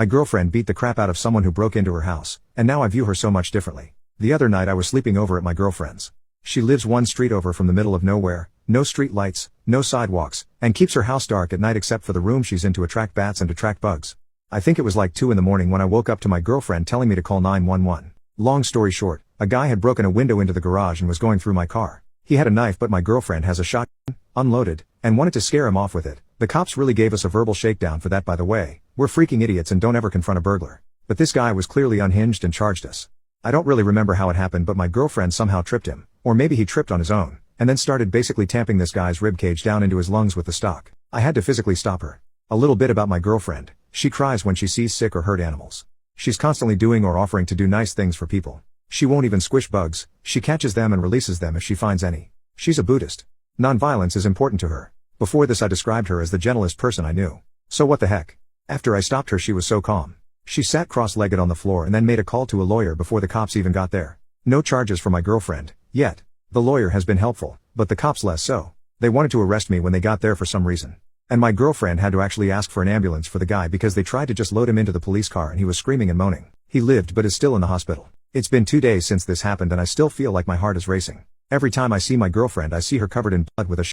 My girlfriend beat the crap out of someone who broke into her house, and now I view her so much differently. The other night I was sleeping over at my girlfriend's. She lives one street over from the middle of nowhere, no street lights, no sidewalks, and keeps her house dark at night except for the room she's in to attract bats and to attract bugs. I think it was like 2 in the morning when I woke up to my girlfriend telling me to call 911. Long story short, a guy had broken a window into the garage and was going through my car. He had a knife but my girlfriend has a shotgun, unloaded, and wanted to scare him off with it. The cops really gave us a verbal shakedown for that, by the way. We're freaking idiots and don't ever confront a burglar. But this guy was clearly unhinged and charged us. I don't really remember how it happened, but my girlfriend somehow tripped him, or maybe he tripped on his own, and then started basically tamping this guy's ribcage down into his lungs with the stock. I had to physically stop her. A little bit about my girlfriend: she cries when she sees sick or hurt animals. She's constantly doing or offering to do nice things for people. She won't even squish bugs, she catches them and releases them if she finds any. She's a Buddhist. Nonviolence is important to her. Before this I described her as the gentlest person I knew. So what the heck? After I stopped her she was so calm. She sat cross-legged on the floor and then made a call to a lawyer before the cops even got there. No charges for my girlfriend, yet. The lawyer has been helpful, but the cops less so. They wanted to arrest me when they got there for some reason. And my girlfriend had to actually ask for an ambulance for the guy because they tried to just load him into the police car and he was screaming and moaning. He lived but is still in the hospital. It's been 2 days since this happened and I still feel like my heart is racing. Every time I see my girlfriend I see her covered in blood with a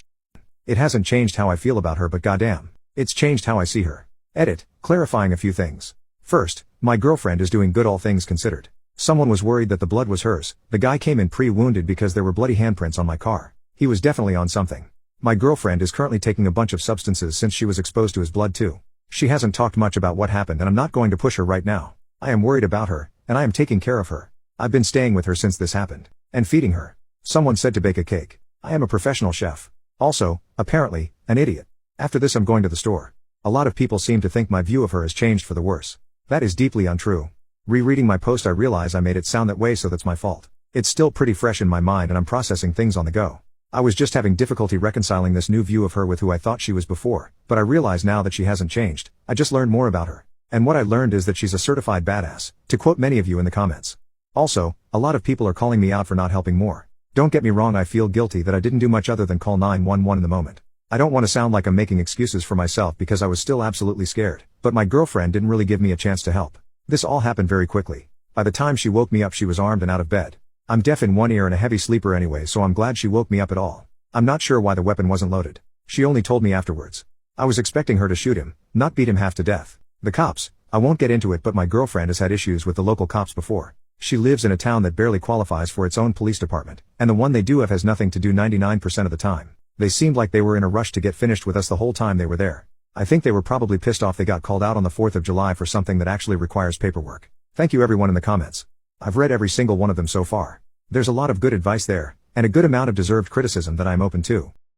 It hasn't changed how I feel about her, but goddamn, it's changed how I see her. Edit, clarifying a few things. First, my girlfriend is doing good all things considered. Someone was worried that the blood was hers. The guy came in pre-wounded because there were bloody handprints on my car. He was definitely on something. My girlfriend is currently taking a bunch of substances since she was exposed to his blood too. She hasn't talked much about what happened and I'm not going to push her right now. I am worried about her, and I am taking care of her. I've been staying with her since this happened. And feeding her. Someone said to bake a cake. I am a professional chef. Also, apparently, an idiot. After this I'm going to the store. A lot of people seem to think my view of her has changed for the worse. That is deeply untrue. Rereading my post I realize I made it sound that way, so that's my fault. It's still pretty fresh in my mind and I'm processing things on the go. I was just having difficulty reconciling this new view of her with who I thought she was before, but I realize now that she hasn't changed. I just learned more about her. And what I learned is that she's a certified badass, to quote many of you in the comments. Also, a lot of people are calling me out for not helping more. Don't get me wrong, I feel guilty that I didn't do much other than call 911 in the moment. I don't want to sound like I'm making excuses for myself because I was still absolutely scared, but my girlfriend didn't really give me a chance to help. This all happened very quickly. By the time she woke me up she was armed and out of bed. I'm deaf in one ear and a heavy sleeper anyway, so I'm glad she woke me up at all. I'm not sure why the weapon wasn't loaded. She only told me afterwards. I was expecting her to shoot him, not beat him half to death. The cops, I won't get into it, but my girlfriend has had issues with the local cops before. She lives in a town that barely qualifies for its own police department, and the one they do have has nothing to do 99% of the time. They seemed like they were in a rush to get finished with us the whole time they were there. I think they were probably pissed off they got called out on the 4th of July for something that actually requires paperwork. Thank you everyone in the comments. I've read every single one of them so far. There's a lot of good advice there, and a good amount of deserved criticism that I'm open to.